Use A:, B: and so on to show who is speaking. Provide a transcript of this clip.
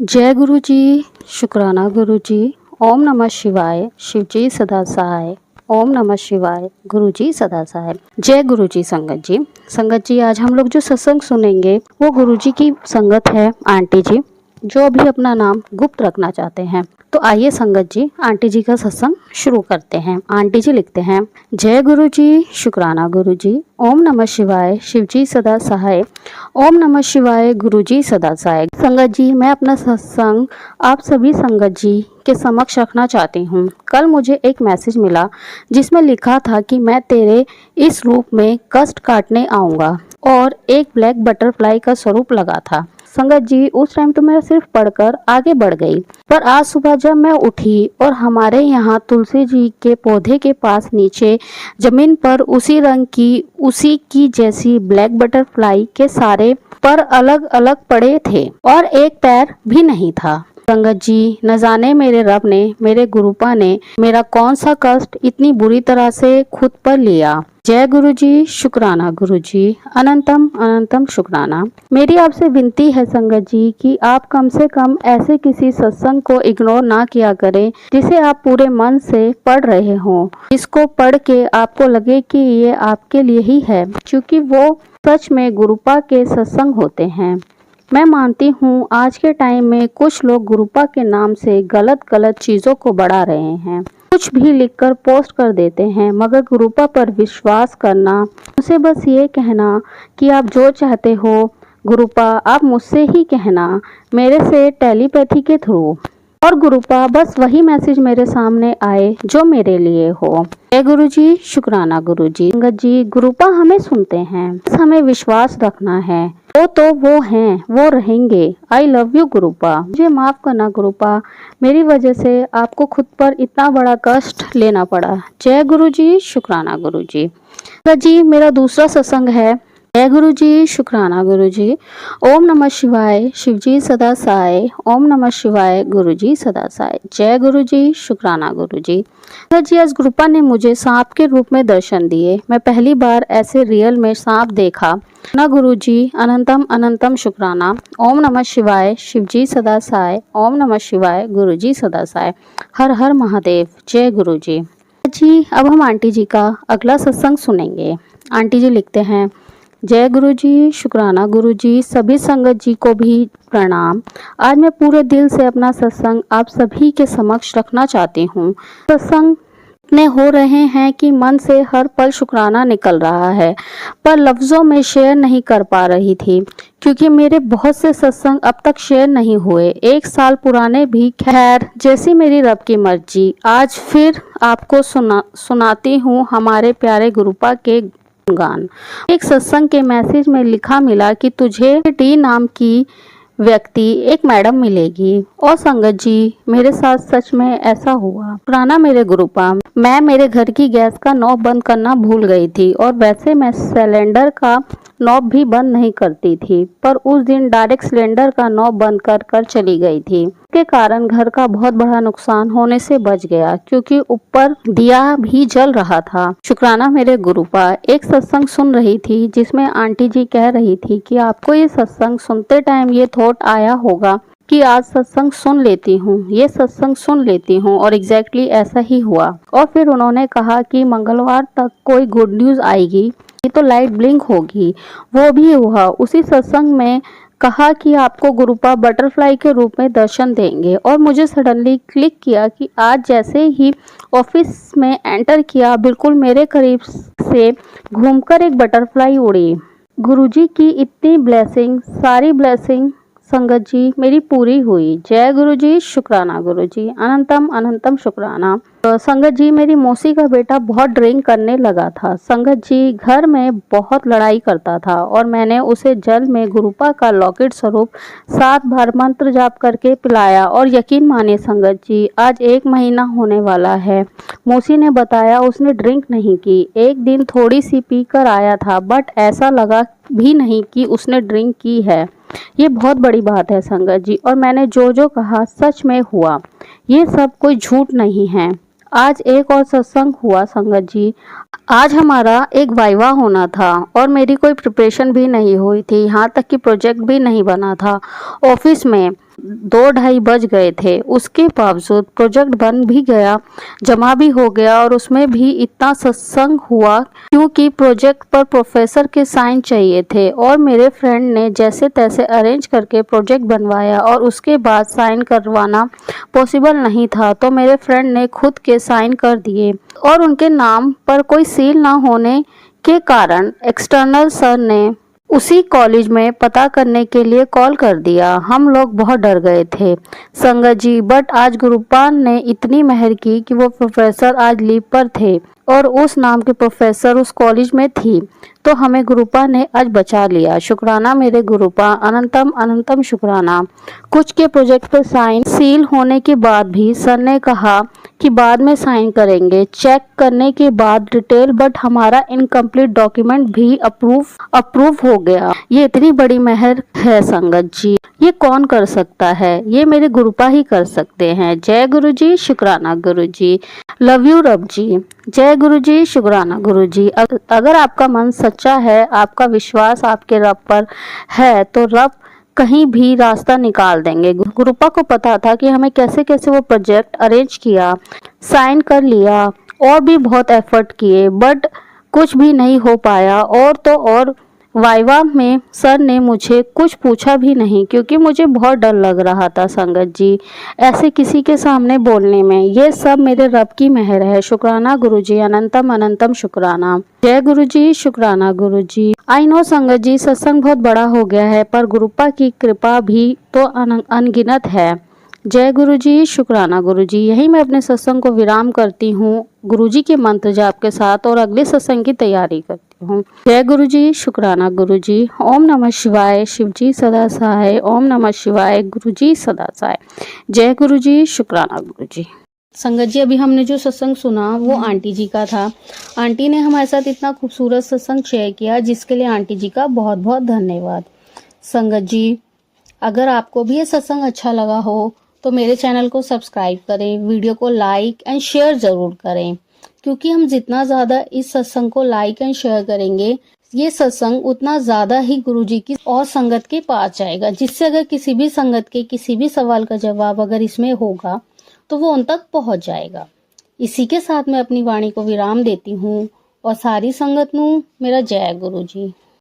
A: जय गुरु जी। शुक्राना गुरु जी। ओम नमः शिवाय। शिव जी सदा सहाय। ओम नमः शिवाय। गुरु जी सदा सहाय। जय गुरु जी। संगत जी आज हम लोग जो सत्संग सुनेंगे वो गुरु जी की संगत है आंटी जी, जो अभी अपना नाम गुप्त रखना चाहते हैं। तो आइए संगत जी आंटी जी का सत्संग शुरू करते हैं। आंटी जी लिखते हैं, जय गुरु जी। शुक्राना गुरु जी। ओम नमः शिवाय। शिव जी सदा सहाय। ओम नमः शिवाय। गुरु जी सदा सहाय। संगत जी मैं अपना सत्संग आप सभी संगत जी के समक्ष रखना चाहती हूँ। कल मुझे एक मैसेज मिला जिसमें लिखा था कि मैं तेरे इस रूप में कष्ट काटने आऊँगा और एक ब्लैक बटरफ्लाई का स्वरूप लगा था। संगत जी उस टाइम तो मैं सिर्फ पढ़कर आगे बढ़ गई, पर आज सुबह जब मैं उठी और हमारे यहाँ तुलसी जी के पौधे के पास नीचे जमीन पर उसी की जैसी ब्लैक बटरफ्लाई के सारे पर अलग अलग पड़े थे और एक पैर भी नहीं था। संगत जी न जाने मेरे रब ने, मेरे गुरुपा ने मेरा कौन सा कष्ट इतनी बुरी तरह से खुद पर लिया। जय गुरु जी। शुक्राना गुरु जी। अनंतम अनंतम शुक्राना। मेरी आपसे विनती है संगत जी कि आप कम से कम ऐसे किसी सत्संग को इग्नोर ना किया करें जिसे आप पूरे मन से पढ़ रहे हों, जिसको पढ़ के आपको लगे कि ये आपके लिए ही है, क्योंकि वो सच में गुरुपा के सत्संग होते हैं। मैं मानती हूँ आज के टाइम में कुछ लोग गुरुपा के नाम से गलत गलत चीज़ों को बढ़ा रहे हैं, कुछ भी लिखकर पोस्ट कर देते हैं, मगर गुरुपा पर विश्वास करना, उसे बस ये कहना कि आप जो चाहते हो गुरुपा आप मुझसे ही कहना, मेरे से टेलीपैथी के थ्रू, और गुरुपा बस वही मैसेज मेरे सामने आए जो मेरे लिए हो। जय गुरु जी। शुक्राना गुरु जी। संगत जी गुरुपा हमें सुनते हैं, बस हमें विश्वास रखना है। वो तो वो हैं, वो रहेंगे। I love you गुरुपा। मुझे माफ करना गुरुपा, मेरी वजह से आपको खुद पर इतना बड़ा कष्ट लेना पड़ा। जय गुरु जी। शुक्राना गुरु जी। संगत जी मेरा दूसरा सत्संग है। जय गुरु जी। शुक्राना गुरु जी। ओम नमः शिवाय। शिव जी सदा सहाय। ओम नमः शिवाय। गुरु जी सदा सहाय। जय गुरु जी। शुक्राना गुरु जी। जी आज गुरुपा ने मुझे सांप के रूप में दर्शन दिए। मैं पहली बार ऐसे रियल में सांप देखा ना गुरु जी। अनंतम अनंतम शुक्राना। ओम नमः शिवाय। शिव जी सदा सहाय। ओम नमः शिवाय। गुरु जी सदा सहाय। हर हर महादेव। जय गुरु जी। जी अब हम आंटी जी का अगला सत्संग सुनेंगे। आंटी जी लिखते हैं, जय गुरु जी। शुक्राना गुरु जी। सभी संगत जी को भी प्रणाम। आज मैं पूरे दिल से अपना सत्संग आप सभी के समक्ष रखना चाहती हूँ। सत्संग इतने हो रहे हैं कि मन से हर पल शुक्राना निकल रहा है, पर लफ्ज़ों में शेयर नहीं कर पा रही थी क्योंकि मेरे बहुत से सत्संग अब तक शेयर नहीं हुए, 1 साल पुराने भी। खैर जैसी मेरी रब की मर्जी, आज फिर आपको सुनाती हूँ हमारे प्यारे गुरुपा के गान। एक सत्संग के मैसेज में लिखा मिला कि तुझे टी नाम की व्यक्ति एक मैडम मिलेगी, और संगत जी मेरे साथ सच में ऐसा हुआ। पुराना मेरे गुरुपा, मैं मेरे घर की गैस का नॉब बंद करना भूल गई थी और वैसे मैं सिलेंडर का नॉब भी बंद नहीं करती थी, पर उस दिन डायरेक्ट सिलेंडर का नॉब बंद कर चली गई थी। इसके कारण घर का बहुत बड़ा नुकसान होने से बच गया, क्योंकि ऊपर दिया भी जल रहा था। शुक्राना मेरे गुरुपा। एक सत्संग सुन रही थी जिसमें आंटी जी कह रही थी कि आपको ये सत्संग सुनते टाइम ये थॉट आया होगा कि आज सत्संग सुन लेती हूँ, ये सत्संग सुन लेती हूँ, और एग्जैक्टली ऐसा ही हुआ। और फिर उन्होंने कहा कि मंगलवार तक कोई गुड न्यूज़ आएगी, तो लाइट ब्लिंक होगी। वो भी हुआ। उसी सत्संग में कहा कि आपको गुरुपा बटरफ्लाई के रूप में दर्शन देंगे, और मुझे सडनली क्लिक किया कि आज जैसे ही ऑफिस में एंटर किया, बिल्कुल मेरे करीब से घूमकर एक बटरफ्लाई उड़ी। गुरुजी की इतनी ब्लेसिंग, सारी ब्लेसिंग संगत जी मेरी पूरी हुई। जय गुरु जी। शुक्राना गुरु जी। अनंतम अनंतम शुक्राना। संगत जी मेरी मौसी का बेटा बहुत ड्रिंक करने लगा था। संगत जी घर में बहुत लड़ाई करता था और मैंने उसे जल में गुरुपा का लॉकेट स्वरूप 7 बार मंत्र जाप करके पिलाया, और यकीन माने संगत जी आज 1 महीना होने वाला है। मौसी ने बताया उसने ड्रिंक नहीं की, एक दिन थोड़ी सी पी कर आया था, बट ऐसा लगा भी नहीं कि उसने ड्रिंक की है। ये बहुत बड़ी बात है संगत जी, और मैंने जो जो कहा सच में हुआ, ये सब कोई झूठ नहीं है। आज एक और सत्संग हुआ संगत जी। आज हमारा एक वाइवा होना था और मेरी कोई प्रिपरेशन भी नहीं हुई थी, यहाँ तक कि प्रोजेक्ट भी नहीं बना था। ऑफिस में 2-2:30 बज गए थे। उसके बावजूद प्रोजेक्ट बन भी गया, जमा भी हो गया और उसमें भी इतना सत्संग हुआ क्योंकि प्रोजेक्ट पर प्रोफेसर के साइन चाहिए थे और मेरे फ्रेंड ने जैसे तैसे अरेंज करके प्रोजेक्ट बनवाया और उसके बाद साइन करवाना पॉसिबल नहीं था, तो मेरे फ्रेंड ने खुद के साइन कर दिए और उनके नाम पर कोई सील ना होने के कारण एक्सटर्नल सर ने उसी कॉलेज में पता करने के लिए कॉल कर दिया। हम लोग बहुत डर गए थे संगत जी, बट आज गुरुपाल ने इतनी मेहर की कि वो प्रोफेसर आज लीव पर थे और उस नाम के प्रोफेसर उस कॉलेज में थी, तो हमें गुरुपा ने आज बचा लिया। शुक्राना मेरे गुरुपा, अनंतम अनंतम शुक्राना। कुछ के प्रोजेक्ट पर साइन सील होने के बाद भी सर ने कहा कि बाद में साइन करेंगे, चेक करने के बाद डिटेल, बट हमारा इनकम्प्लीट डॉक्यूमेंट भी अप्रूव हो गया। ये इतनी बड़ी मेहर है संगत जी, ये कौन कर सकता है? ये मेरे गुरुपा ही कर सकते हैं। जय गुरु जी, शुक्राना गुरु जी, लव यू रब जी। जय गुरु जी, शुक्राना गुरु जी। अगर आपका मन सच्चा है, आपका विश्वास आपके रब पर है, तो रब कहीं भी रास्ता निकाल देंगे। गुरुपा को पता था कि हमें कैसे कैसे वो प्रोजेक्ट अरेंज किया, साइन कर लिया और भी बहुत एफर्ट किए, बट कुछ भी नहीं हो पाया। और तो और वाइवा में सर ने मुझे कुछ पूछा भी नहीं क्योंकि मुझे बहुत डर लग रहा था संगत जी ऐसे किसी के सामने बोलने में। ये सब मेरे रब की मेहर है। शुक्राना गुरु जी, अनंतम अनंतम शुक्राना। जय गुरु जी, शुक्राना गुरु जी। आई नो संगत जी, सत्संग बहुत बड़ा हो गया है, पर गुरुपा की कृपा भी तो अनगिनत है। जय गुरु जी, शुक्राना गुरु जी। यही मैं अपने सत्संग को विराम करती हूँ गुरु जी के मंत्र जाप के साथ और अगले सत्संग की तैयारी करती हूँ। जय गुरु जी, शुक्राना गुरु जी। ओम नमः शिवाय, शिव जी सदा सहाय। ओम नमः शिवाय, गुरु जी सदा सहाय। जय गुरु जी, शुक्राना गुरु जी। संगत जी, अभी हमने जो सत्संग सुना वो आंटी जी का था। आंटी ने हमारे साथ इतना खूबसूरत सत्संग शेयर किया, जिसके लिए आंटी जी का बहुत बहुत धन्यवाद। संगत जी, अगर आपको भी ये सत्संग अच्छा लगा हो तो मेरे चैनल को सब्सक्राइब करें, वीडियो को लाइक एंड शेयर ज़रूर करें, क्योंकि हम जितना ज़्यादा इस सत्संग को लाइक एंड शेयर करेंगे, ये सत्संग उतना ज़्यादा ही गुरुजी की और संगत के पास जाएगा, जिससे अगर किसी भी संगत के किसी भी सवाल का जवाब अगर इसमें होगा तो वो उन तक पहुंच जाएगा। इसी के साथ मैं अपनी वाणी को विराम देती हूँ और सारी संगत नू मेरा जय गुरु जी।